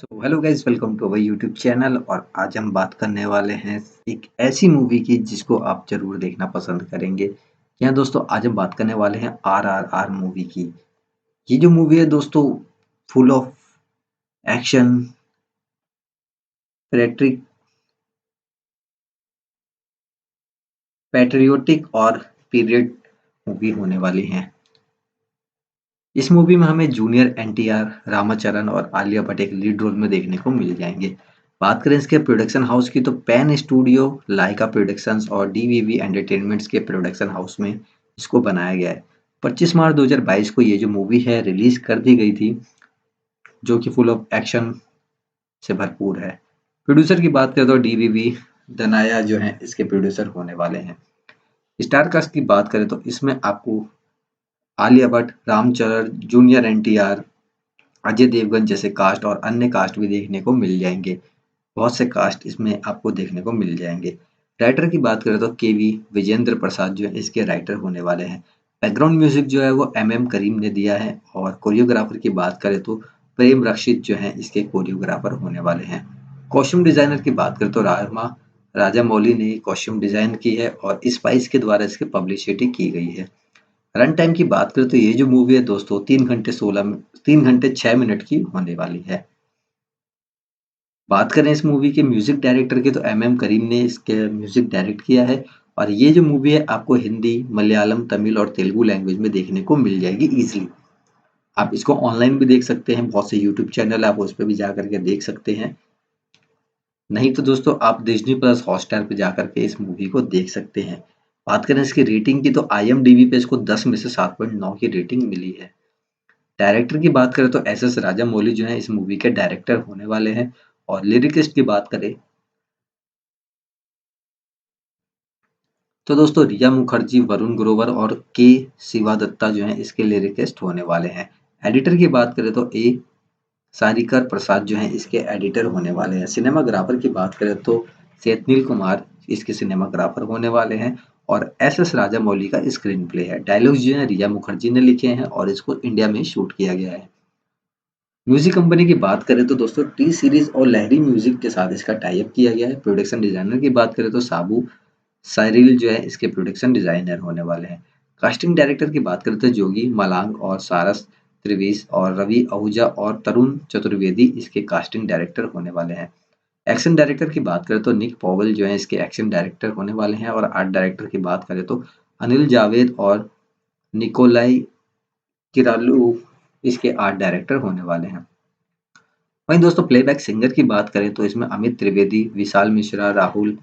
So hello guys, welcome to our YouTube channel. और आज हम बात करने वाले हैं एक ऐसी मूवी की जिसको आप जरूर देखना पसंद करेंगे। यहाँ दोस्तों आज हम बात करने वाले हैं आर मूवी की। ये जो मूवी है दोस्तों, full of action, Patrick patriotic और पीरियड मूवी होने वाली है। इस मूवी में हमें जूनियर एनटीआर, रामाचरण और आलिया भट्ट एक लीड रोल में देखने को मिल जाएंगे। बात करें इसके प्रोडक्शन हाउस की तो पैन स्टूडियो, लाइका प्रोडक्शंस और डीवीवी एंटरटेनमेंट्स के प्रोडक्शन हाउस में इसको बनाया गया है। 25 मार्च 2022 को ये जो मूवी है रिलीज कर दी गई थी, जो कि फुल ऑफ एक्शन से भरपूर है। प्रोड्यूसर की बात करें तो डीवीवी दनाया जो है इसके प्रोड्यूसर होने वाले हैं। स्टार कास्ट की बात करें तो इसमें आपको आलिया भट्ट, रामचरण, जूनियर एनटीआर, अजय देवगन जैसे कास्ट और अन्य कास्ट भी देखने को मिल जाएंगे। बहुत से कास्ट इसमें आपको देखने को मिल जाएंगे। राइटर की बात करें तो केवी विजेंद्र प्रसाद जो है इसके राइटर होने वाले हैं। बैकग्राउंड म्यूजिक जो है वो एम करीम ने दिया है। और कोरियोग्राफर की बात करें तो प्रेम रक्षित जो है इसके कोरियोग्राफर होने वाले हैं। कॉस्ट्यूम डिजाइनर की बात करें तो राजा मौली ने कॉस्ट्यूम डिजाइन की है और स्पाइस के द्वारा इसकी पब्लिसिटी की गई है। रन टाइम की बात करें तो ये जो मूवी है दोस्तों 3 घंटे 6 मिनट की होने वाली है। बात करें इस मूवी के म्यूजिक डायरेक्टर की तो करीम ने इसके म्यूजिक डायरेक्ट किया है। और ये जो मूवी है आपको हिंदी, मलयालम, तमिल और तेलुगु लैंग्वेज में देखने को मिल जाएगी इजीली। आप इसको ऑनलाइन भी देख सकते हैं, बहुत से यूट्यूब चैनल आप उस पर भी जा करके देख सकते हैं। नहीं तो दोस्तों आप डिज्नी प्लस हॉटस्टार पे जाकर के इस मूवी को देख सकते हैं। बात करें इसकी रेटिंग की तो IMDb पे इसको 10 में से 7.9 की रेटिंग मिली है। डायरेक्टर की बात करें तो एस राजामौली जो है इस मूवी के डायरेक्टर होने वाले हैं। और लिरिकिस्ट की बात करें तो दोस्तों रिया मुखर्जी, वरुण ग्रोवर और के शिवा दत्ता जो है इसके लिरिकिस्ट होने वाले हैं। एडिटर की बात करें तो ए सारिकर प्रसाद जो है इसके एडिटर होने वाले हैं। सिनेमाग्राफर की बात करें तो सेतनील कुमार इसके सिनेमाग्राफर होने वाले हैं। और एस राजामौली का स्क्रीन प्ले है। डायलॉग्स जो है रिया मुखर्जी ने लिखे हैं और इसको इंडिया में शूट किया गया है। म्यूजिक कंपनी की बात करें तो दोस्तों टी सीरीज और लहरी म्यूजिक के साथ इसका टाई अप किया गया है। प्रोडक्शन डिजाइनर की बात करें तो साबू साइरिल जो है इसके प्रोडक्शन डिजाइनर होने वाले हैं। कास्टिंग डायरेक्टर की बात करें तो जोगी मलांग और सारस त्रिवेश और रवि आहूजा और तरुण चतुर्वेदी इसके कास्टिंग डायरेक्टर होने वाले हैं। एक्शन डायरेक्टर की बात करें तो निक पॉवल जो है इसके एक्शन डायरेक्टर होने वाले हैं। और आर्ट डायरेक्टर की बात करें तो अनिल जावेद और निकोलाई किरालू इसके आर्ट डायरेक्टर होने वाले हैं। वहीं दोस्तों प्लेबैक सिंगर की बात करें तो इसमें अमित त्रिवेदी, विशाल मिश्रा, राहुल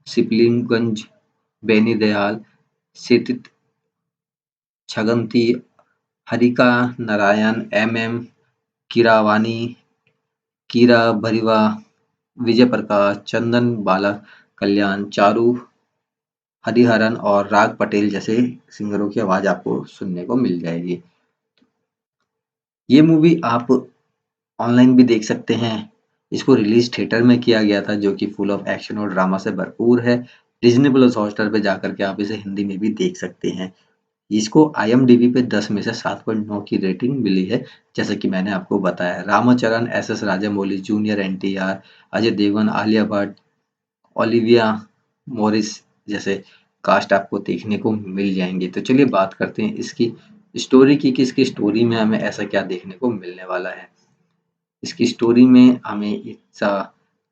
सिपलिगंज, बेनी दयाल, क्षितिज छगंती, हरिका नारायण, कीरावानी, कीरा भरिवा, विजय प्रकाश, चंदन बाला कल्याण, चारू हरिहरन और राग पटेल जैसे सिंगरों की आवाज आपको सुनने को मिल जाएगी। ये मूवी आप ऑनलाइन भी देख सकते हैं। इसको रिलीज थिएटर में किया गया था, जो कि फुल ऑफ एक्शन और ड्रामा से भरपूर है। डिज्नी प्लस हॉटस्टार पे जाकर के आप इसे हिंदी में भी देख सकते हैं। इसको IMDb पे 10 में से 7.9 की रेटिंग मिली है। जैसा कि मैंने आपको बताया, Ramacharan, S Rajamouli, junior NTR, Ajay Devgn, Alia Bhatt, Olivia Morris जैसे कास्ट आपको देखने को मिल जाएंगे। तो चलिए बात करते हैं इसकी स्टोरी की कि इसकी स्टोरी में हमें ऐसा क्या देखने को मिलने वाला है। इसकी स्टोरी में हमें ऐसा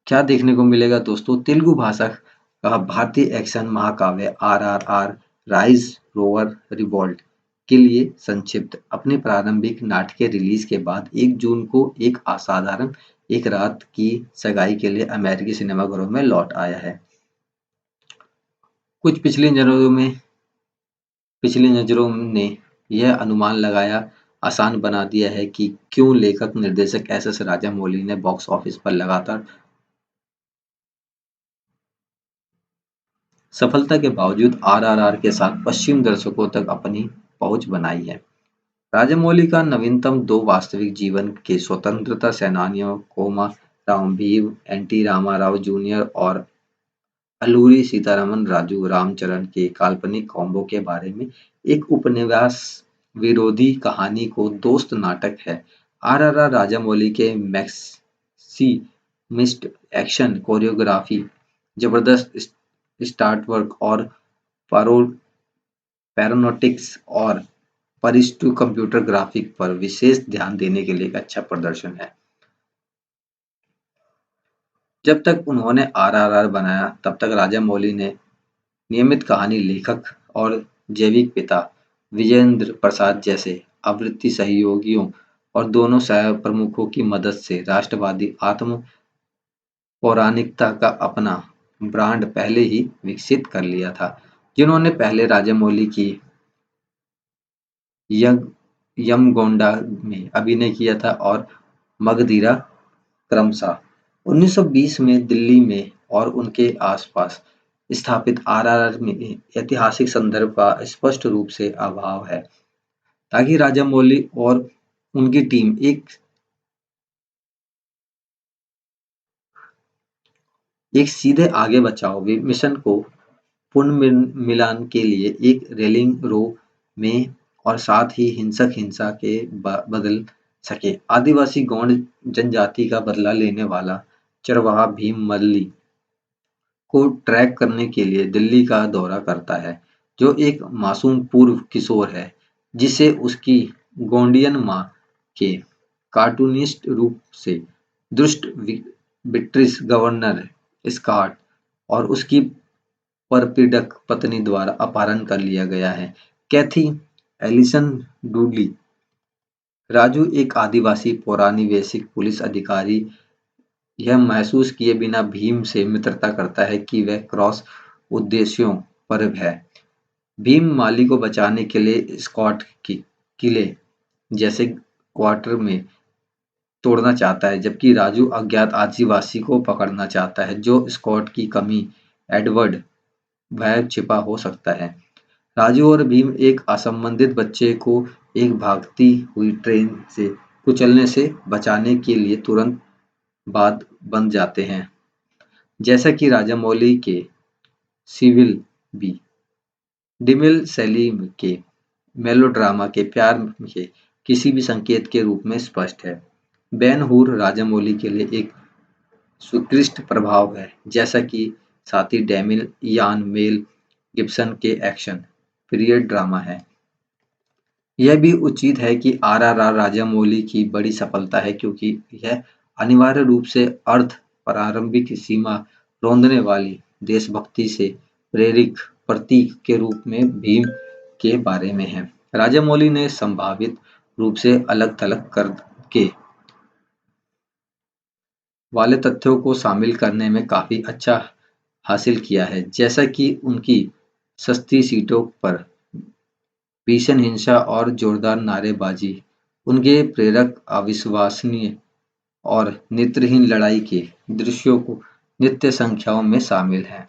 क्या देखने को मिलेगा दोस्तों। तेलुगु भाषा का भारतीय एक्शन महाकाव्य RRR राइज रोवर रिवॉल्ट के लिए संक्षिप्त अपने प्रारंभिक नाटकीय रिलीज के बाद 1 जून को एक असाधारण एक रात की सगाई के लिए अमेरिकी सिनेमाघरों में लौट आया है। कुछ पिछली नज़रों ने यह अनुमान लगाया आसान बना दिया है कि क्यों लेखक निर्देशक एस राजामौली ने बॉक्स ऑफिस पर लगातार सफलता के बावजूद RRR के साथ पश्चिम दर्शकों तक अपनी पहुंच बनाई है। राजामौली का नवीनतम 2 वास्तविक जीवन के स्वतंत्रता सेनानियों कोमा रामवीर, NT रामाराव जूनियर और अल्लूरी सीतारामन राजू रामचरण के काल्पनिक कॉम्बो के बारे में एक उपन्यास विरोधी कहानी को दोस्त नाटक है। RRR राजामौली के सी मिस्ड एक्शन कोरियोग्राफी, जबरदस्त स्टार्ट वर्क और पैरोनॉटिक्स और परिष्टु कंप्यूटर ग्राफिक पर विशेष ध्यान देने के लिए एक अच्छा प्रदर्शन है। जब तक उन्होंने आरआरआर बनाया तब तक राजामौली ने नियमित कहानी लेखक और जैविक पिता विजेंद्र प्रसाद जैसे आवृत्ति सहयोगियों और दोनों सह प्रमुखों की मदद से राष्ट्रवादी आत्म पौराणिकता का अपना ब्रांड पहले ही विकसित कर लिया था, जिन्होंने पहले राजामौली की यंग यमगोंडा में अभिनय किया था और मगधीरा क्रमशः 1920 में दिल्ली में और उनके आसपास स्थापित आरआरआर में ऐतिहासिक संदर्भ का स्पष्ट रूप से अभाव है, ताकि राजामौली और उनकी टीम एक सीधे आगे बचाओ मिशन को पुनर्मिलान के लिए एक रेलिंग रो में और साथ ही हिंसक हिंसा के बदल सके। आदिवासी गौंड जनजाति का बदला लेने वाला चरवाहा भीम मल्ली को ट्रैक करने के लिए दिल्ली का दौरा करता है, जो एक मासूम पूर्व किशोर है जिसे उसकी गोंडियन माँ के कार्टूनिस्ट रूप से दुष्ट ब्रिटिश गवर्नर स्कॉट और उसकी परपीड़क पत्नी द्वारा अपहरण कर लिया गया है। कैथी एलिसन डुडली राजू एक आदिवासी पौरानिवेशिक पुलिस अधिकारी यह महसूस किए बिना भीम से मित्रता करता है कि वह क्रॉस उद्देश्यों पर है। भीम माली को बचाने के लिए स्कॉट की किले जैसे क्वार्टर में तोड़ना चाहता है, जबकि राजू अज्ञात आदिवासी को पकड़ना चाहता है जो स्कॉट की कमी एडवर्ड भय छिपा हो सकता है। राजू और भीम एक असंबंधित बच्चे को एक भागती हुई ट्रेन से कुचलने से बचाने के लिए तुरंत बाद बन जाते हैं, जैसा कि राजामौली के सिविल बी डिमिल सलीम के मेलोड्रामा के प्यार के किसी भी संकेत के रूप में स्पष्ट है। बेन हूर राजामौली के लिए एक स्वीकृत प्रभाव है, जैसा कि साथी डेमिल यान मेल गिब्सन के एक्शन पीरियड ड्रामा है। यह भी उचित है कि आरआरआर राजामौली की बड़ी सफलता है क्योंकि यह अनिवार्य रूप से अर्ध प्रारंभिक सीमा रौंदने वाली देशभक्ति से प्रेरित प्रतीक के रूप में भीम के बारे में है। राजामौली ने संभावित रूप से अलग थलग करके वाले तथ्यों को शामिल करने में काफी अच्छा हासिल किया है, जैसा कि उनकी सस्ती सीटों पर भीषण हिंसा और जोरदार नारेबाजी, उनके प्रेरक अविश्वसनीय और नेत्रहीन लड़ाई के दृश्यों को नित्य संख्याओं में शामिल हैं।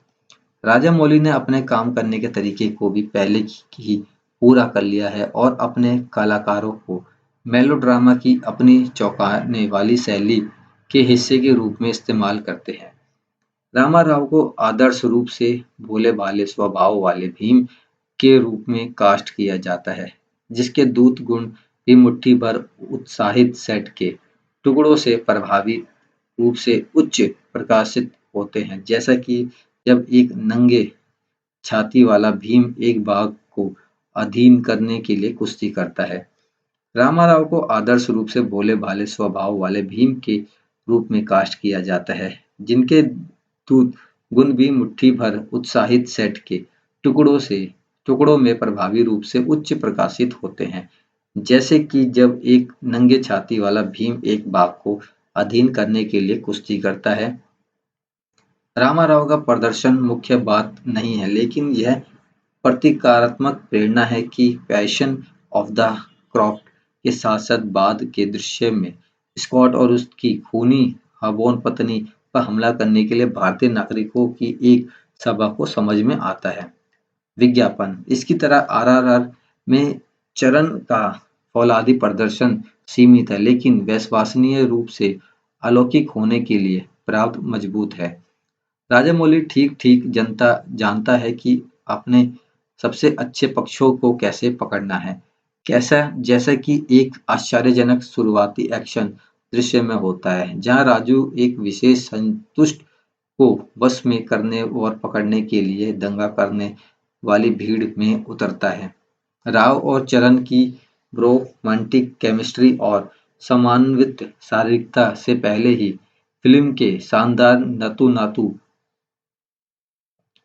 राजामौली ने अपने काम करने के तरीके को भी पहले ही पूरा कर लिया है और अपने कलाकारों को मेलोड्रामा की अपनी चौंकाने वाली शैली के हिस्से के रूप में इस्तेमाल करते हैं। रामाराव को आदर्श रूप से भोले भाले स्वभाव वाले भीम के रूप में कास्ट किया जाता है, जिसके दूत गुण भी मुट्ठी भर उत्साहित सेट के टुकड़ों से प्रभावी रूप से उच्च प्रकाशित होते हैं, जैसा कि जब एक नंगे छाती वाला भीम एक बाघ को अधीन करने के लिए कुश्ती करता है। रामाराव को आदर्श रूप से भोले भाले स्वभाव वाले भीम के रूप में कास्ट किया जाता है, जिनके दूत गुण भी मुट्ठी भर उत्साहित सेट के टुकड़ों में प्रभावी रूप से उच्च प्रकाशित होते हैं, जैसे कि जब एक नंगे छाती वाला भीम एक बाघ को अधीन करने के लिए कुश्ती करता है। रामाराव का प्रदर्शन मुख्य बात नहीं है, लेकिन यह प्रतीकात्मक प्रेरणा है कि पैशन ऑफ द क्रॉफ्ट के साथ साथ बाद के दृश्य में स्कॉट और उसकी खूनी हबोन पत्नी पर हमला करने के लिए भारतीय नागरिकों की एक सभा को समझ में आता है। विज्ञापन इसकी तरह आरआरआर में चरण का फौलादी प्रदर्शन सीमित है, लेकिन विश्वसनीय रूप से अलौकिक होने के लिए पर्याप्त मजबूत है। राजामौली ठीक ठीक जनता जानता है कि अपने सबसे अच्छे पक्षों को कैसे पकड़ना है, कैसा जैसा कि एक आश्चर्यजनक शुरुआती एक्शन दृश्य में होता है, जहाँ राजू एक विशेष संतुष्ट को वश में करने और पकड़ने के लिए दंगा करने वाली भीड़ में उतरता है। राव और चरण की रोमांटिक केमिस्ट्री और समन्वित शारीरिकता से पहले ही फिल्म के शानदार नतू नातू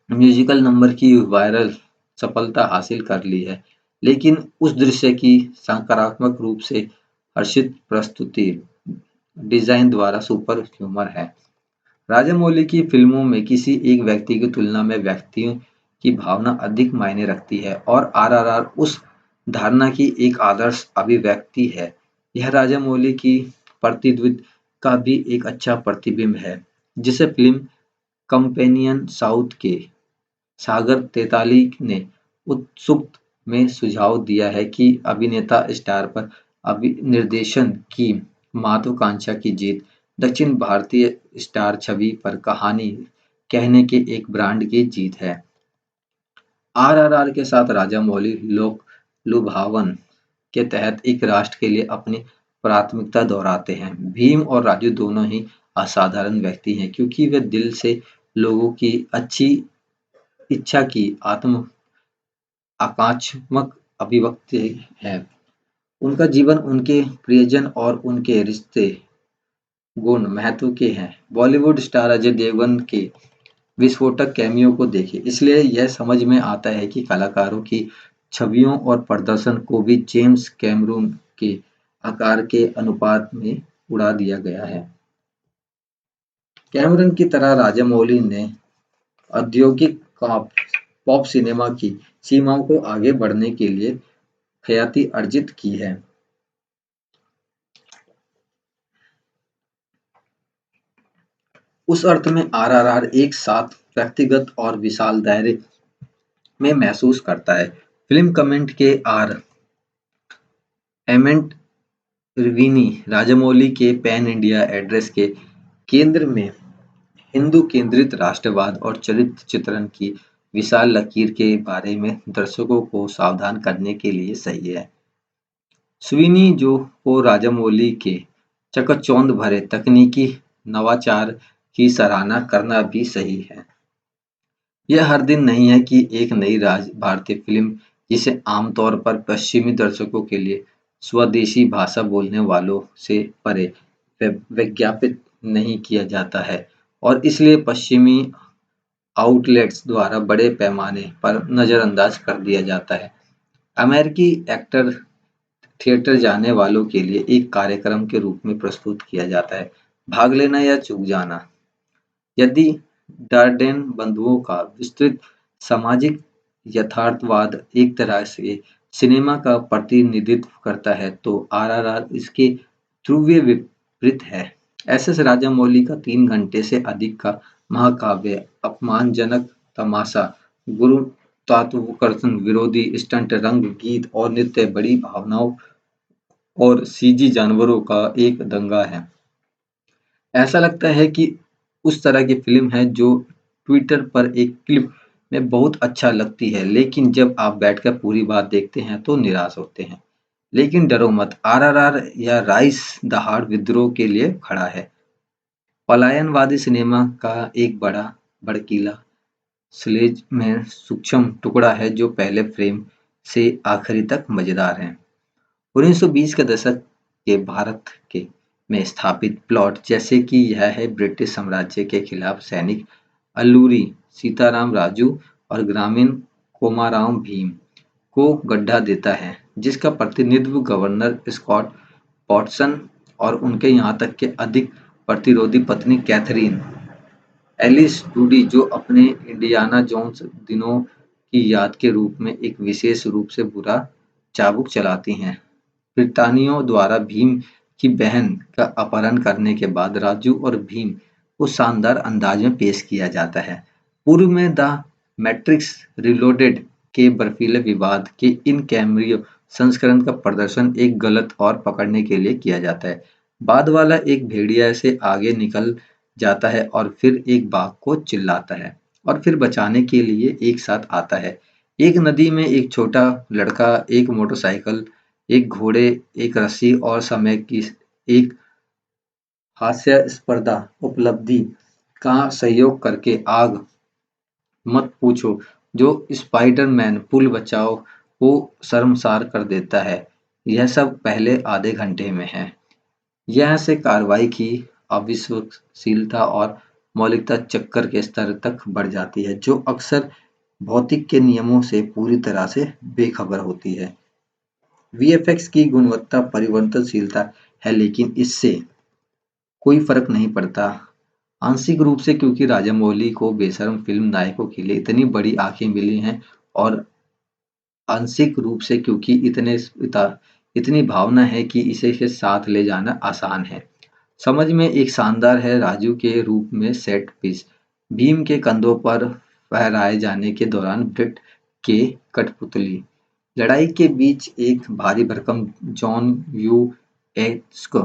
म्यूजिकल नंबर की वायरल सफलता हासिल कर ली है, लेकिन उस दृश्य की सकारात्मक रूप से हर्षित प्रस्तुति डिजाइन द्वारा सुपर ह्यूमर है। राजामौली की फिल्मों में किसी एक व्यक्ति की तुलना में व्यक्तियों की भावना अधिक मायने रखती है और आरआरआर उस धारणा की एक आदर्श अभिव्यक्ति है। यह राजामौली की प्रतिद्वंद का भी एक अच्छा प्रतिबिंब है, जिसे फिल्म कंपेनियन साउथ के सागर तेताली ने उत्सुक में सुझाव दिया है कि अभिनेता स्टार पर निर्देशन की महत्वाकांक्षा की जीत दक्षिण भारतीय स्टार छवि पर कहानी कहने के एक ब्रांड की जीत है। आरआरआर के साथ राजामौली लोक लुभावन के तहत एक राष्ट्र के लिए अपनी प्राथमिकता दोहराते हैं। भीम और राजू दोनों ही असाधारण व्यक्ति हैं, क्योंकि वे दिल से लोगों की अच्छी इच्छा की आकांक्षात्मक अभिव्यक्ति है। उनका जीवन, उनके प्रियजन और उनके रिश्ते गुण महत्व के हैं। बॉलीवुड स्टार अजय देवगन के विस्फोटक कैमियो को देखें, इसलिए यह समझ में आता है कि कलाकारों की छवियों और प्रदर्शन को भी जेम्स कैमरून के आकार के अनुपात में उड़ा दिया गया है। कैमरून की तरह राजामौली ने औद्योगिक पॉप सिनेमा की सीमाओं को आगे बढ़ने के लिए ख्याति अर्जित की है। उस अर्थ में आरआरआर एक साथ व्यक्तिगत और विशाल दायरे में महसूस करता है। फिल्म कमेंट के आर एमेंट रिवीनी राजामौली के पैन इंडिया एड्रेस के केंद्र में हिंदू केंद्रित राष्ट्रवाद और चरित्र चित्रण की विशाल लकीर के बारे में दर्शकों को सावधान करने के लिए सही है। स्वीनी जो को राजामौली के चकचौंध भरे तकनीकी नवाचार की सराहना करना भी सही है। यह हर दिन नहीं है कि एक नई भारतीय फिल्म, जिसे आमतौर पर पश्चिमी दर्शकों के लिए स्वदेशी भाषा बोलने वालों से परे विज्ञापित नहीं किया जाता है और इसलिए पश्चिमी आउटलेट्स द्वारा बड़े पैमाने पर नजरअंदाज कर दिया जाता है। अमेरिकी एक्टर थिएटर जाने वालों के लिए एक कार्यक्रम के रूप में प्रस्तुत किया जाता है, भाग लेना या चूक जाना। यदि डार्डेन बंधुओं का विस्तृत सामाजिक यथार्थवाद एक तरह से सिनेमा का प्रतिनिधित्व करता है, तो आरआरआर इसके ध्रुवीय विपरीत है। एसएस राजामौली का 3 घंटे से अधिक का महाकाव्य अपमानजनक तमाशा, गुरुत्वाकर्षण विरोधी स्टंट, रंग, गीत और नृत्य बड़ी भावनाओं और सीजी जानवरों का एक दंगा है। ऐसा लगता है कि उस तरह की फिल्म है जो ट्विटर पर एक क्लिप में बहुत अच्छा लगती है, लेकिन जब आप बैठकर पूरी बात देखते हैं तो निराश होते हैं। लेकिन डरो मत, आरआरआर या राइस दहाड़ विद्रोह के लिए खड़ा है। पलायनवादी सिनेमा का एक बड़ा भड़कीला स्लेज में सूक्ष्म टुकड़ा है जो पहले फ्रेम से आखिरी तक मजेदार है। 1920 के दशक के भारत के में स्थापित प्लॉट, जैसे कि यह है ब्रिटिश साम्राज्य के खिलाफ सैनिक अल्लूरी सीताराम राजू और ग्रामीण कोमाराम भीम को गड्ढा देता है, जिसका प्रतिनिधित्व गवर्नर स्कॉट पॉटसन और उनके यहाँ तक के अधिक प्रतिरोधी पत्नी कैथरीन एलिस डूडी, जो अपने इंडियाना जोन्स दिनों की याद के रूप में एक विशेष रूप से बुरा चाबुक चलाती हैं। ब्रितानियों द्वारा भीम की बहन का अपहरण करने के बाद राजू और भीम को शानदार अंदाज में पेश किया जाता है। पूर्व में द मैट्रिक्स रिलोडेड के बर्फीले विवाद के इन कैमरियो संस्करण का प्रदर्शन एक गलत और पकड़ने के लिए किया जाता है। बाद वाला एक भेड़िया से आगे निकल जाता है और फिर एक बाघ को चिल्लाता है और फिर बचाने के लिए एक साथ आता है। एक नदी में एक छोटा लड़का, एक मोटरसाइकिल, एक घोड़े, एक रस्सी और समय की एक हास्यास्पद उपलब्धि का सहयोग करके आग मत पूछो, जो स्पाइडरमैन पुल बचाओ को शर्मसार कर देता है। यह सब पहले आधे घंटे में है। यह से कार्रवाई की अविश्वसनीयता और मौलिकता चक्कर के स्तर तक बढ़ जाती है, जो अक्सर भौतिक के नियमों से पूरी तरह से बेखबर होती है। वीएफएक्स की गुणवत्ता परिवर्तनशीलता है, लेकिन इससे कोई फर्क नहीं पड़ता। आंशिक रूप से क्योंकि राजामौली को बेशर्म फिल्म नायकों के लिए इतनी बड़ी आंखें मिली हैं, और आंशिक रूप से क्योंकि इतनी भावना है कि इसे के साथ ले जाना आसान है। समझ में एक शानदार है राजू के रूप में सेट पीस। भीम के कंधों पर फहराए जाने के दौरान ब्रिट के कठपुतली लड़ाई के बीच एक भारी भरकम जॉन यू एस्क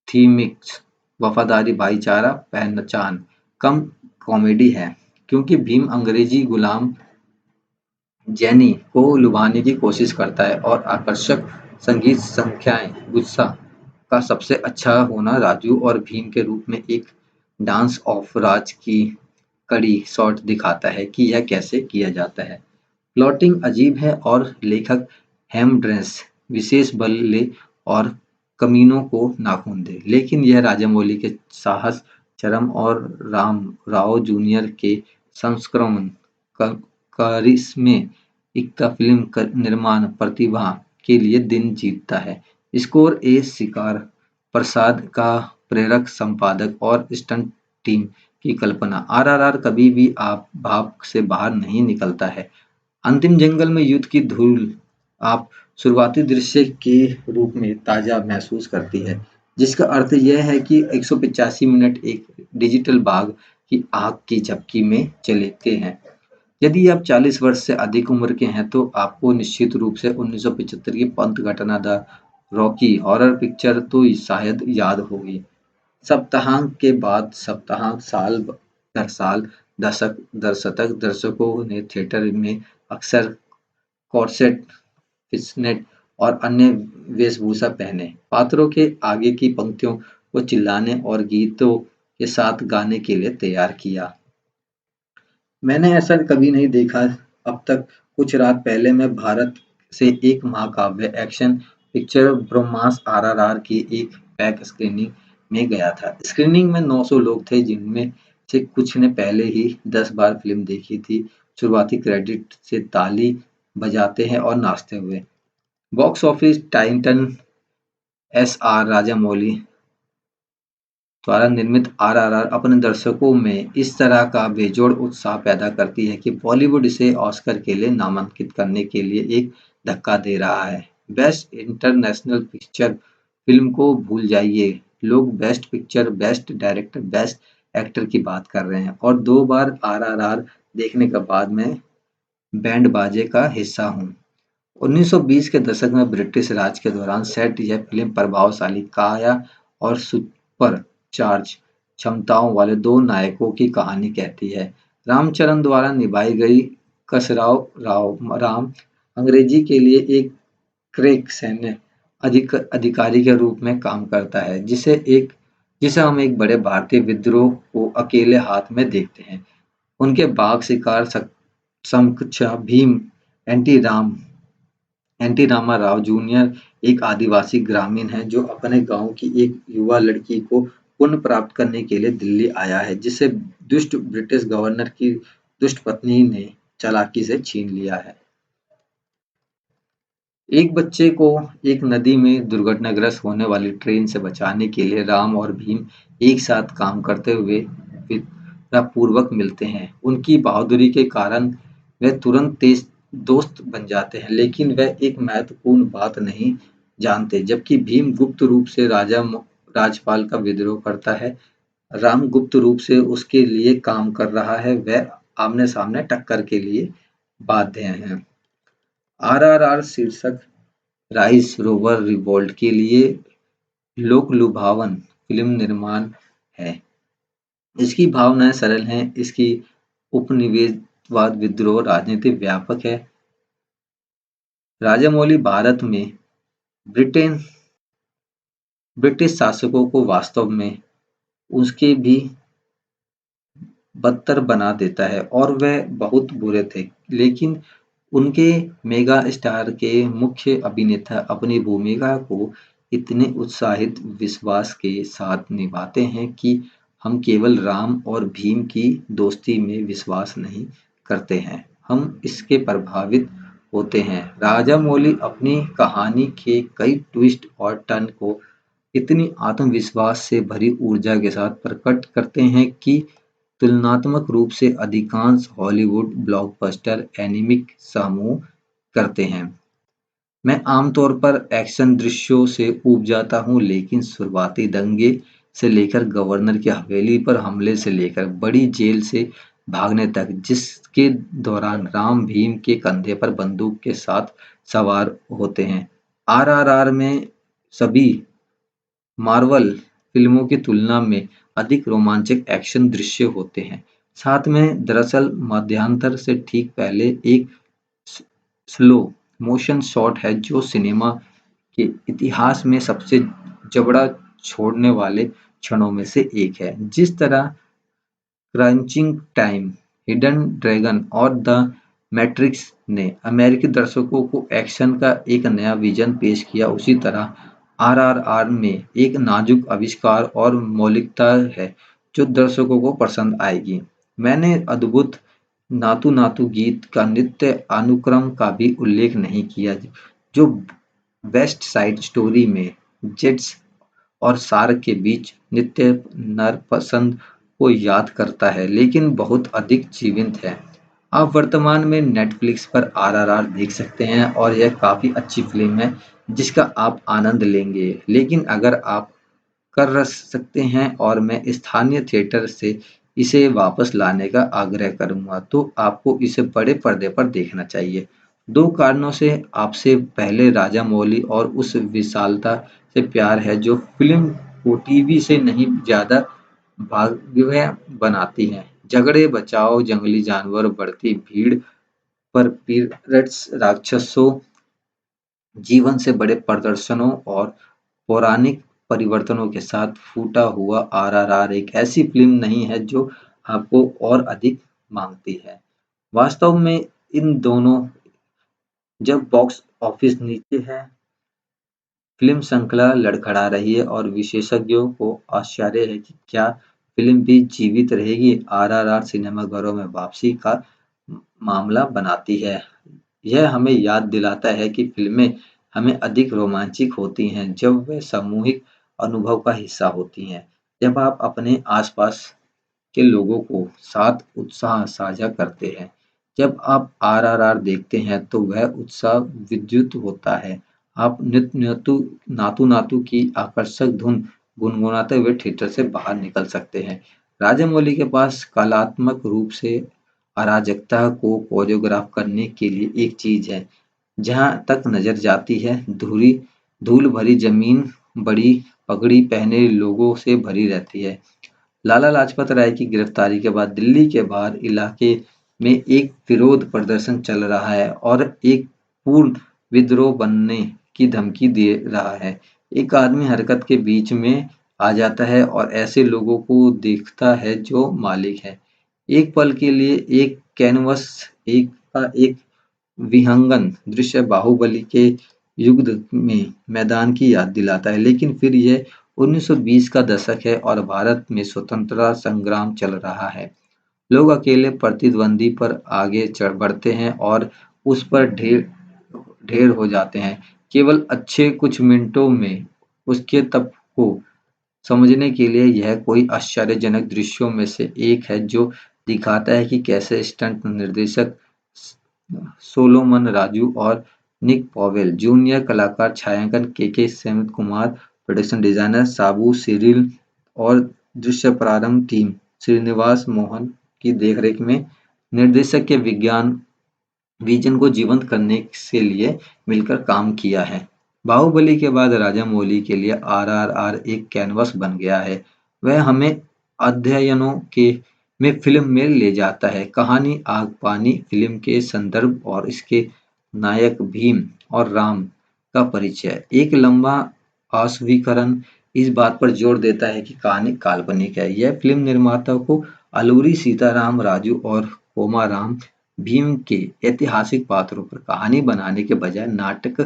थीमिक्स वफादारी भाईचारा पहचान कम कॉमेडी है, क्योंकि भीम अंग्रेजी गुलाम जेनी को लुभाने की कोशिश करता है, और आकर्षक संगीत संख्याएं गुस्सा का सबसे अच्छा होना राजू और भीम के रूप में एक डांस ऑफ राज की कड़ी शॉट दिखाता है कि यह कैसे किया जाता है। प्लॉटिंग अजीब है और लेखक हेमड्रेस विशेष बल ले और कमीनों को नाखून दे, लेकिन यह राजामौली के साहस चरम और राम राव जूनियर के संस्करण करिश्मे इक्का फिल्म निर्माण प्रतिभा के लिए दिन जीतता है। स्कोर ए शिकार प्रसाद का प्रेरक संपादक और स्टंट टीम की कल्पना। आरआरआर कभी भी आप भाव से बाहर नहीं निकलता है। अंतिम जंगल में युद्ध की धूल आप शुरुआती दृश्य के रूप में ताजा महसूस करती है, जिसका अर्थ यह है कि 185 मिनट एक डिजिटल बाघ की आग की झपकी में चलते हैं। यदि आप 40 वर्ष से अधिक उम्र के हैं, तो आपको निश्चित रूप से 1975 की पंत घटना द रॉकी हॉरर पिक्चर तो शायद याद होगी। सप्ताहांत के बाद सप्ताहांत, साल दर साल, दशक दर शतक, दर्शकों ने थिएटर में अक्सर कॉर्सेट, फिसनेट और अन्य वेशभूषा पहने, पात्रों के आगे की पंक्तियों को चिल्लाने और गीतों के साथ गाने के लिए तैयार किया। मैंने ऐसा कभी नहीं देखा अब तक। कुछ रात पहले मैं भारत से एक महाकाव्य एक्शन पिक्चर ब्रह्मास्त्र आरआरआर की एक पैक स्क्रीनिंग में गया था। स्क्रीनिंग में 900 लोग थे, जिनमें से कुछ ने पहले ही 10 बार फिल्म देखी थी। शुरुआती क्रेडिट से ताली बजाते हैं और नाचते हुए। Box office Titan S R Rajamouli द्वारा निर्मित आरआरआर अपने दर्शकों में इस तरह का बेजोड़ उत्साह पैदा करती है कि बॉलीवुड इसे ऑस्कर के लिए नामांकित करने के लिए एक धक्का दे रहा है। बेस्ट इंटरनेशनल पिक्चर फिल्म को भूल जाइए, लोग best picture, best director, best actor की बात कर रहे हैं, और 2 बार आरआरआर देखने के बाद मैं बैंड बाजे का हिस्सा हूँ। 1920 के दशक में ब्रिटिश राज के दौरान सेट यह फिल्म प्रभावशाली काया और सुपर चार्ज क्षमताओं वाले दो नायकों की कहानी कहती है। रामचरण द्वारा निभाई गई कसराव राव राम अंग्रेजी के लिए एक क्रैक सैन्य अधिकारी के रूप में काम करता है, जिसे हम एक बड़े भारतीय विद्रोह को अकेले हाथ में देखते हैं। उनके बाघ शिकार समकक्ष भीम एंटी राम एनटी रामा राव जूनियर एक आदिवासी ग्रामीण है, जो अपने गांव की एक युवा लड़की को पुनः प्राप्त करने के लिए दिल्ली आया है, जिसे दुष्ट ब्रिटिश गवर्नर की दुष्ट पत्नी ने चालाकी से छीन लिया है। एक बच्चे को एक नदी में दुर्घटनाग्रस्त होने वाली ट्रेन से बचाने के लिए राम और भीम एक साथ काम करते हुए विद्यापूर्वक मिलते हैं। उनकी बहादुरी के कारण वे तुरंत तेज दोस्त बन जाते हैं, लेकिन वे एक महत्वपूर्ण बात नहीं जानते। जबकि भीम गुप्त रूप से राजपाल का विद्रोह करता है, राम गुप्त रूप से उसके लिए काम कर रहा है। वे आमने सामने टक्कर के लिए बाध्य हैं। आरआरआर शीर्षक राइज रोवर रिवोल्ट के लिए लोक लुभावन फिल्म निर्माण है। इसकी भावनाएं सरल हैं, इसकी उपनिवेशवाद विद्रोह राजनीति व्यापक है। राजामौली भारत में ब्रिटेन ब्रिटिश शासकों को वास्तव में उसके भी बदतर बना देता है और वे बहुत बुरे थे। लेकिन उनके मेगा स्टार के मुख्य अभिनेता अपनी भूमिका को इतने उत्साहित विश्वास के साथ निभाते हैं कि हम केवल राम और भीम की दोस्ती में विश्वास नहीं करते हैं, हम इसके प्रभावित होते हैं। राजामौली अपनी कहानी के कई ट्विस्ट और टर्न को इतनी आत्मविश्वास से भरी ऊर्जा के साथ प्रकट करते हैं कि तुलनात्मक रूप से अधिकांश हॉलीवुड ब्लॉकबस्टर एनीमिक समूह करते हैं। मैं आमतौर पर एक्शन दृश्यों से ऊब जाता हूँ, लेकिन शुरुआती दंगे से लेकर गवर्नर की हवेली पर हमले से लेकर बड़ी जेल से भागने तक, जिसके दौरान राम भीम के कंधे पर बंदूक के साथ सवार होते हैं। आरआरआर में सभी मार्वल फिल्मों की तुलना में अधिक रोमांचक एक्शन दृश्य होते हैं। साथ में दरअसल मध्यांतर से ठीक पहले एक स्लो मोशन शॉट है जो सिनेमा के इतिहास में सबसे जबड़ा छोड़ने वाले क्षणों में से एक है। जिस तरह क्रंचिंग टाइम, हिडन ड्रैगन और द मैट्रिक्स ने अमेरिकी दर्शकों को एक्शन का एक नया विजन पेश किया, उसी तरह आरआरआर में एक नाजुक आविष्कार और मौलिकता है जो दर्शकों को पसंद आएगी। मैंने अद्भुत नातू नातू गीत का नृत्य अनुक्रम का भी उल्लेख नहीं किया, जो वेस्ट साइड स्टोरी में जेट्स और शार्क के बीच नित्य नरपसंद को याद करता है, लेकिन बहुत अधिक जीवंत है। आप वर्तमान में नेटफ्लिक्स पर आरआरआर देख सकते हैं और यह काफ़ी अच्छी फ़िल्म है जिसका आप आनंद लेंगे। लेकिन अगर आप कर सकते हैं और मैं स्थानीय थिएटर से इसे वापस लाने का आग्रह करूँगा, तो आपको इसे बड़े पर्दे पर देखना चाहिए। 2 कारणों से आपसे पहले राजामौली और उस विशालता से प्यार है जो फ़िल्म को टीवी से नहीं ज़्यादा भव्य बनाती है। झगड़े, बचाव, जंगली जानवर, बढ़ती भीड़ पर पीरियड्स, राक्षसों, जीवन से बड़े प्रदर्शनों और पौराणिक परिवर्तनों के साथ फूटा हुआ आरआरआर एक ऐसी फ़िल्म नहीं है जो आपको और अधिक माँगती है। वास्तव में इन दोनों जब बॉक्स ऑफिस नीचे है, फ़िल्म श्रृंखला लड़खड़ा रही है और विशेषज्ञों को आश्चर्य है कि क्या फ़िल्म भी जीवित रहेगी। आरआरआर सिनेमाघरों में वापसी का मामला बनाती है। यह हमें याद दिलाता है कि फ़िल्में हमें अधिक रोमांचक होती हैं जब वे सामूहिक अनुभव का हिस्सा होती हैं। जब आप अपने आसपास के लोगों को साथ उत्साह साझा करते हैं। जब आप आरआरआर देखते हैं तो वह उत्साह विद्युत होता है। आप नातू-नातू की आकर्षक धुन गुनगुनाते हुए थिएटर से बाहर निकल सकते हैं। राजामौली के पास कलात्मक रूप से अराजकता को कोरियोग्राफ करने के लिए एक चीज़ है। जहाँ तक नज़र जाती है, धूल भरी ज़मीन बड़ी पगड़ी पहने लोगों से भरी रहती है। लाला लाजपत राय की गिरफ्तारी के बाद दिल्ली के बाहर इलाके में एक विरोध प्रदर्शन चल रहा है और एक पूर्ण विद्रोह बनने की धमकी दे रहा है। एक आदमी हरकत के बीच में आ जाता है और ऐसे लोगों को देखता है जो मालिक है। एक पल के लिए एक कैनवस एक विहंगम दृश्य बाहुबली के युद्ध में मैदान की याद दिलाता है, लेकिन फिर यह 1920 का दशक है और भारत में स्वतंत्रता संग्राम चल रहा है। लोग अकेले प्रतिद्वंदी पर आगे चढ़ बढ़ते हैं और उस पर ढेर ढेर हो जाते हैं। केवल अच्छे कुछ मिनटों में उसके तप को समझने के लिए यह कोई आश्चर्यजनक दृश्यों में से एक है जो दिखाता है कि कैसे स्टंट निर्देशक सोलोमन राजू और निक पॉवेल, जूनियर कलाकार छायांकन के सेमंत कुमार, प्रोडक्शन डिजाइनर साबू सिरिल और दृश्य प्रारंभ टीम श्रीनिवास मोहन की देखरेख में निर्देशक के विजन को जीवंत करने से लिए मिलकर काम किया है। बाहुबली के बाद राजामौली के लिए आरआरआर एक कैनवस बन गया है। वह हमें अध्ययनों के में फ़िल्म में ले जाता है। कहानी आग पानी फ़िल्म के संदर्भ और इसके नायक भीम और राम का परिचय। एक लंबा अस्वीकरण इस बात पर जोर देता है कि कहानी काल्पनिक है। यह फिल्म निर्माता को अलूरी सीताराम राजू और कोमाराम भीम के ऐतिहासिक पात्रों पर कहानी बनाने के बजाय नाटक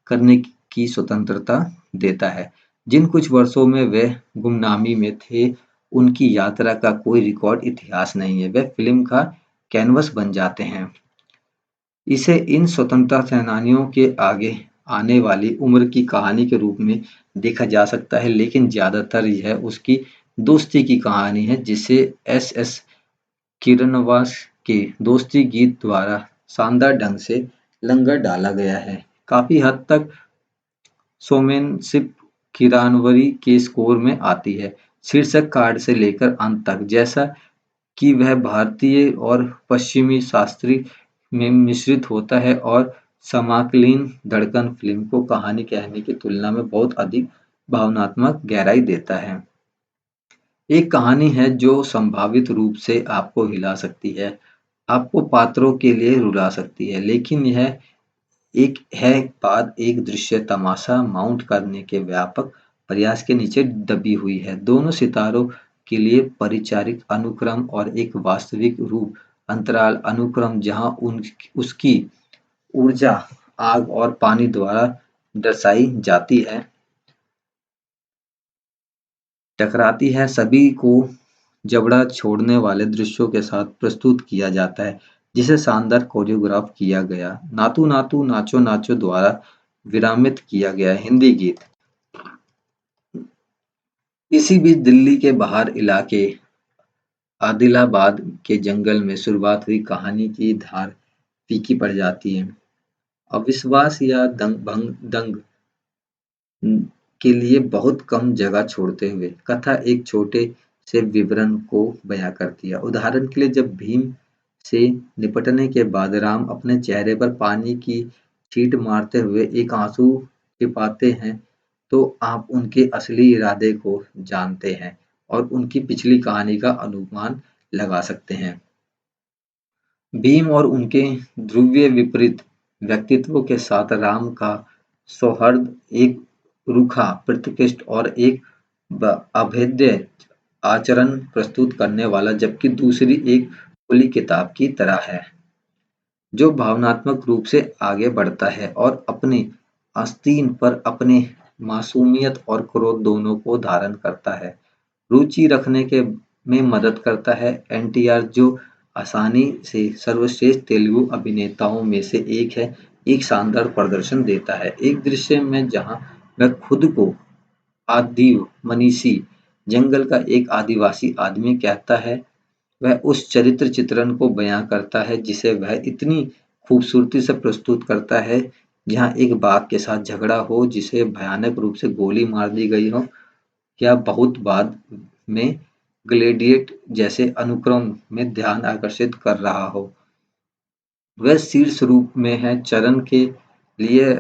करने की स्वतंत्रता देता है। जिन कुछ वर्षों में वे गुमनामी में थे, उनकी यात्रा का कोई रिकॉर्ड इतिहास नहीं है। वे फिल्म का कैनवस बन जाते हैं। इसे इन स्वतंत्रता सेनानियों के आगे आने वाली उम्र की कहानी के रूप में देखा जा सकता है, लेकिन ज़्यादातर यह उसकी दोस्ती की कहानी है, जिसे एस किरणवास के दोस्ती गीत द्वारा शानदार ढंग से लंगर डाला गया है। काफ़ी हद तक शोमैनशिप किरानवरी के स्कोर में आती है, शीर्षक कार्ड से लेकर अंत तक, जैसा कि वह भारतीय और पश्चिमी शास्त्रीय में मिश्रित होता है और समाकलित धड़कन फिल्म को कहानी कहने की तुलना में बहुत अधिक भावनात्मक गहराई देता है। एक कहानी है जो संभावित रूप से आपको हिला सकती है, आपको पात्रों के लिए रुला सकती है, लेकिन यह एक है बाद एक दृश्य तमाशा माउंट करने के व्यापक प्रयास के नीचे दबी हुई है। दोनों सितारों के लिए परिचारित अनुक्रम और एक वास्तविक रूप अंतराल अनुक्रम जहां उसकी ऊर्जा आग और पानी द्वारा दर्शाई जाती है, टकराती है, सभी को जबड़ा छोड़ने वाले दृश्यों के साथ प्रस्तुत किया जाता है, जिसे शानदार कोरियोग्राफ किया गया नातू नातू नाचो नाचो द्वारा विरामित किया गया हिंदी गीत। इसी बीच दिल्ली के बाहर इलाके आदिलाबाद के जंगल में शुरुआत हुई कहानी की धार फीकी पड़ जाती है। अविश्वास या दंग के लिए बहुत कम जगह छोड़ते हुए कथा एक छोटे से विवरण को बयां करती है। उदाहरण के लिए, जब भीम से निपटने के बाद राम अपने चेहरे पर पानी की छींट मारते हुए एक आंसू छिपाते हैं, तो आप उनके असली इरादे को जानते हैं और उनकी पिछली कहानी का अनुमान लगा सकते हैं। भीम और उनके ध्रुवीय विपरीत व्यक्तित्व के साथ राम का सौहार्द एक रूखा प्रतिकृष्ट और एक अभेद्य आचरण प्रस्तुत करने वाला, जबकि दूसरी एक खुली किताब की तरह है, जो भावनात्मक रूप से आगे बढ़ता है और अपनी आस्तीन पर अपने मासूमियत और क्रोध दोनों को धारण करता है। रुचि रखने के में मदद करता है। एनटीआर, जो आसानी से सर्वश्रेष्ठ तेलुगु अभिनेताओं में से एक है, एक शानदार प्रदर्शन देता है। एक दृश्य में जहां वह खुद को आदि मनीषी जंगल का एक आदिवासी आदमी कहता है, वह उस चरित्र चित्रण को बयां करता है जिसे वह इतनी खूबसूरती से प्रस्तुत करता है। जहां एक बाघ के साथ झगड़ा हो जिसे भयानक रूप से गोली मार दी गई हो, या बहुत बाद में ग्लेडिएट जैसे अनुक्रम में ध्यान आकर्षित कर रहा हो, वह शीर्ष रूप में है। चरण के लिए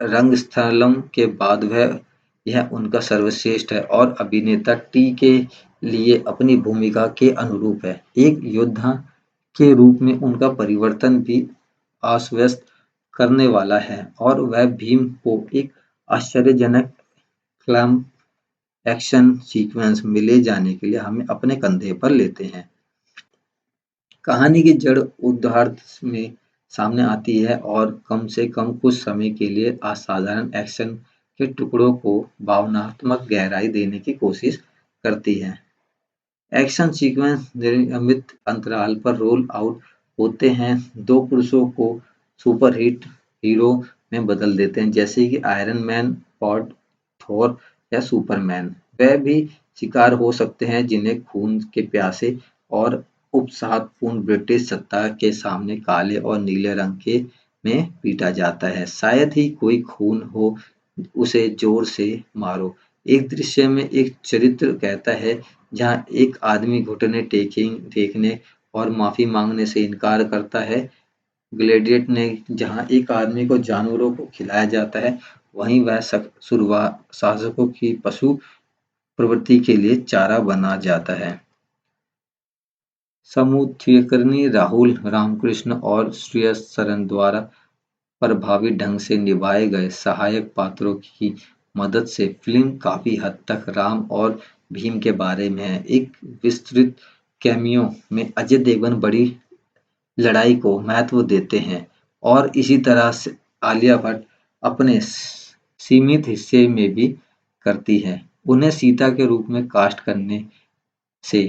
रंगस्थलम के बाद वह यह उनका सर्वश्रेष्ठ है और अभिनेता टी के लिए अपनी भूमिका के अनुरूप है। एक योद्धा के रूप में उनका परिवर्तन भी आश्वस्त करने वाला है और वह भीम को एक आश्चर्यजनक क्लैम एक्शन सीक्वेंस में ले जाने के लिए हमें अपने कंधे पर लेते हैं। कहानी की जड़ उदाहरण में सामने आती है और कम से कम कुछ समय के लिए असाधारण एक्शन के टुकड़ों को भावनात्मक गहराई देने की कोशिश करती है। एक्शन सीक्वेंस नियमित अंतराल पर रोल आउट होते हैं, दो पुरुषों को सुपरहिट हीरो में बदल देते हैं, जैसे कि आयरन मैन, फॉर्ड, थॉर या सुपरमैन। वह भी शिकार हो सकते हैं जिन्हें खून के प्यासे और उपसादपूर्ण ब्रिटिश सत्ता के सामने काले और नीले रंग के में पीटा जाता है। शायद ही कोई खून हो, उसे जोर से मारो। एक दृश्य में एक चरित्र कहता है, जहाँ एक आदमी घुटने टेकने और माफी मांगने से इनकार करता है। ग्लेडिएट ने जहाँ एक आदमी को जानवरों को खिलाया जाता है, वहीं वह शासकों की पशु प्रवृत्ति के लिए चारा बना जाता है। समुद्रकर्णी राहुल रामकृष्ण और श्रेयस सरन द्वारा प्रभावी ढंग से निभाए गए सहायक पात्रों की मदद से फिल्म काफी हद तक राम और भीम के बारे में है। एक विस्तृत कैमियो में अजय देवगन बड़ी लड़ाई को महत्व देते हैं और इसी तरह से आलिया भट्ट अपने सीमित हिस्से में भी करती है। उन्हें सीता के रूप में कास्ट करने से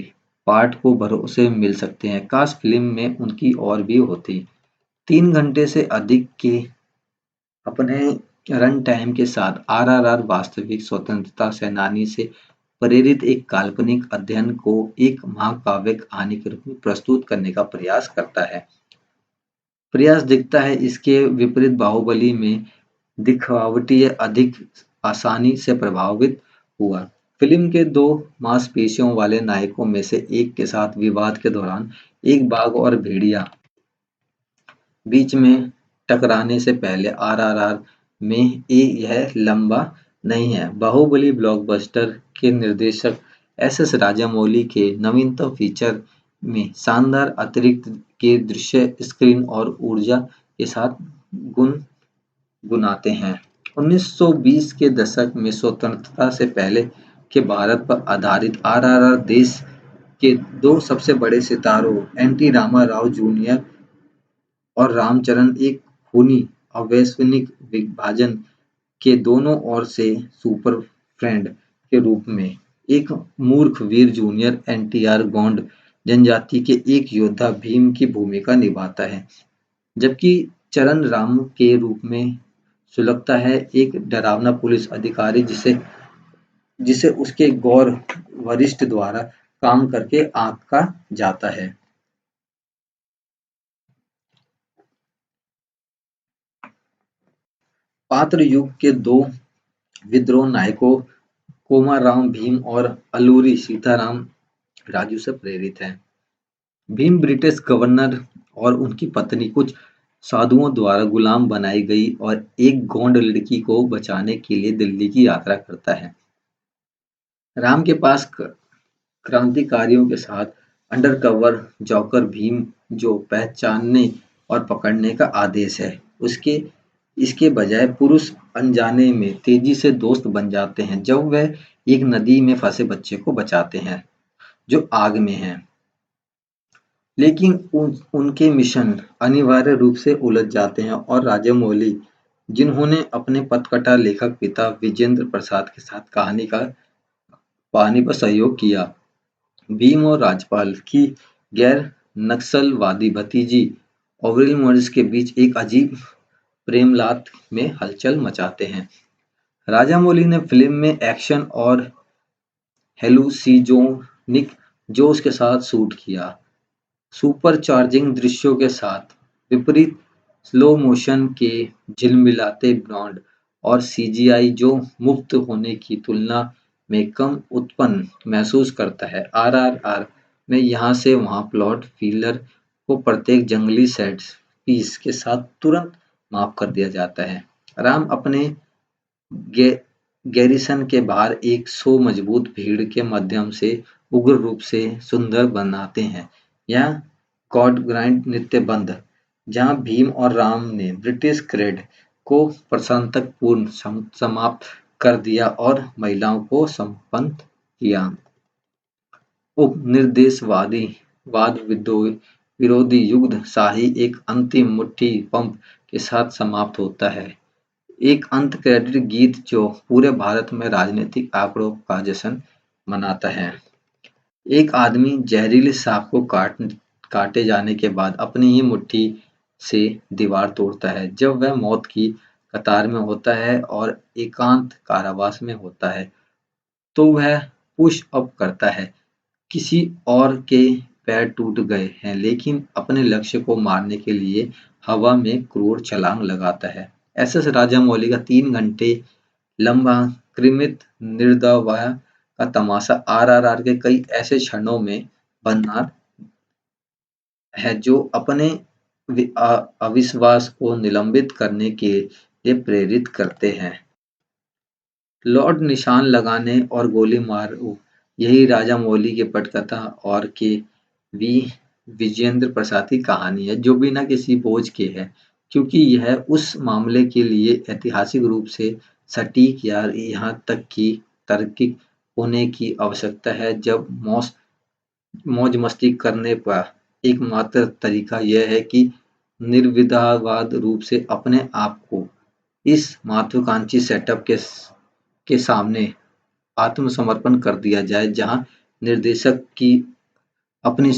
पाठ को भरोसे मिल सकते हैं। काश फिल्म में उनकी और भी होती। 3 घंटे से अधिक के अपने रन टाइम के साथ आरआरआर वास्तविक स्वतंत्रता सेनानी से प्रेरित एक काल्पनिक अध्ययन को एक महाकाव्य कहानी के रूप में प्रस्तुत करने का प्रयास करता है। प्रयास दिखता है इसके विपरीत बाहुबली में दिखावटी अधिक आसानी से प्रभावित हुआ। फिल्म के दो मांसपेशियों वाले नायकों में से एक के साथ विवाद के दौरान एक बाघ और भेड़िया बीच में टकराने से पहले आरआरआर में यह लंबा नहीं है। बाहुबली ब्लॉकबस्टर के निर्देशक एस राजामौली के नवीनतम फीचर में शानदार अतिरिक्त के दृश्य स्क्रीन और ऊर्जा के साथ गुन गुनाते हैं। 1920 के दशक में स्वतंत्रता से पहले के भारत पर आधारित आरआरआर देश के दो सबसे बड़े सितारों एन.टी. रामा राव जूनियर और रामचरण एक खूनी अवैसनिक विभाजन के दोनों ओर से सुपर फ्रेंड के रूप में एक मूर्ख वीर जूनियर एनटीआर गोंड जनजाति के एक योद्धा भीम की भूमिका निभाता है, जबकि चरण राम के रूप में सुलगता है एक डरावना पुलिस अधिकारी जिसे जिसे उसके गौर वरिष्ठ द्वारा काम करके आंका जाता है। पात्र युग के दो विद्रोह नायकों कोमाराम भीम और अल्लूरी सीताराम राजू से प्रेरित है। भीम ब्रिटिश गवर्नर और उनकी पत्नी कुछ साधुओं द्वारा गुलाम बनाई गई और एक गोंड लड़की को बचाने के लिए दिल्ली की यात्रा करता है। राम के पास क्रांतिकारियों के साथ अंडरकवर जॉकर भीम जो पहचानने और पकड़ने का आदेश है उसके इसके बजाय पुरुष अनजाने में तेजी से दोस्त बन जाते हैं जब वह एक नदी में फंसे बच्चे को बचाते हैं जो आग में है। लेकिन उनके मिशन अनिवार्य रूप से उलझ जाते हैं और राजामौली जिन्होंने अपने पटकथा लेखक पिता विजेंद्र प्रसाद के साथ कहानी पर सहयोग किया, भीम और राजपाल की गैर नक्सलवादी भतीजी ओवरिल मॉरिस के बीच एक अजीब प्रेमलात में हलचल मचाते हैं। राजामौली ने फिल्म में एक्शन और हेलुसिजोनिक जोश के साथ शूट किया, सुपरचार्जिंग दृश्यों के साथ विपरीत स्लो मोशन के झिलमिलाते ब्रॉन्ड और सीजीआई जो मुफ्त होने की तुलना में कम उत्पन्न महसूस करता है। आरआरआर में यहाँ से वहाँ प्लॉट फीलर को प्रत्येक जंगली सेट पीस के साथ तुरंत माफ कर दिया जाता है। राम अपने गैरिसन के बाहर एक सौ मजबूत भीड़ के माध्यम से उग्र रूप से सुंदर बनाते हैं। यह गॉड ग्राइंड नृत्य बंद जहां भीम और राम ने ब्रिटिश क्रेड को प्रशांतकपूर्ण समाप्त कर दिया और महिलाओं को संपन्न किया। उपनिर्देशवादी वाद विरोधी युद्ध शाही एक अंतिम मुट्ठी पंप के साथ समाप्त होता है। एक अंत क्रेडिट गीत जो पूरे भारत में राजनीतिक आंकड़ों का जश्न मनाता है। एक आदमी जहरीले सांप को काटे जाने के बाद अपनी ही मुट्ठी से दीवार तोड़ता है जब वह मौत की कतार में होता है और एकांत कारावास में होता है तो वह पुश अप करता है। किसी और के पैर टूट गए हैं लेकिन अपने लक्ष्य को मारने के लिए हवा में क्रूर छलांग लगाता है। एस.एस. राजामौली का 3 घंटे लंबा कृमित निर्दयता का तमाशा आरआरआर के कई ऐसे क्षणों में बना है जो अपने अविश्वास को निलंबित करने के लिए प्रेरित करते हैं। लॉर्ड निशान लगाने और गोली मारो यही राजामौली के पटकथा और के वी विजेंद्र प्रसाद की कहानी है जो बिना किसी बोझ के है क्योंकि यह उस मामले के लिए ऐतिहासिक रूप से सटीक या यहाँ तक कि तार्किक होने की आवश्यकता है। जब मौज-मस्ती करने का एकमात्र तरीका यह है कि निर्विवाद रूप से अपने आप को इस महत्वाकांक्षी सेटअप के सामने आत्मसमर्पण कर दिया जाए, जहाँ निर्देशक की अपनी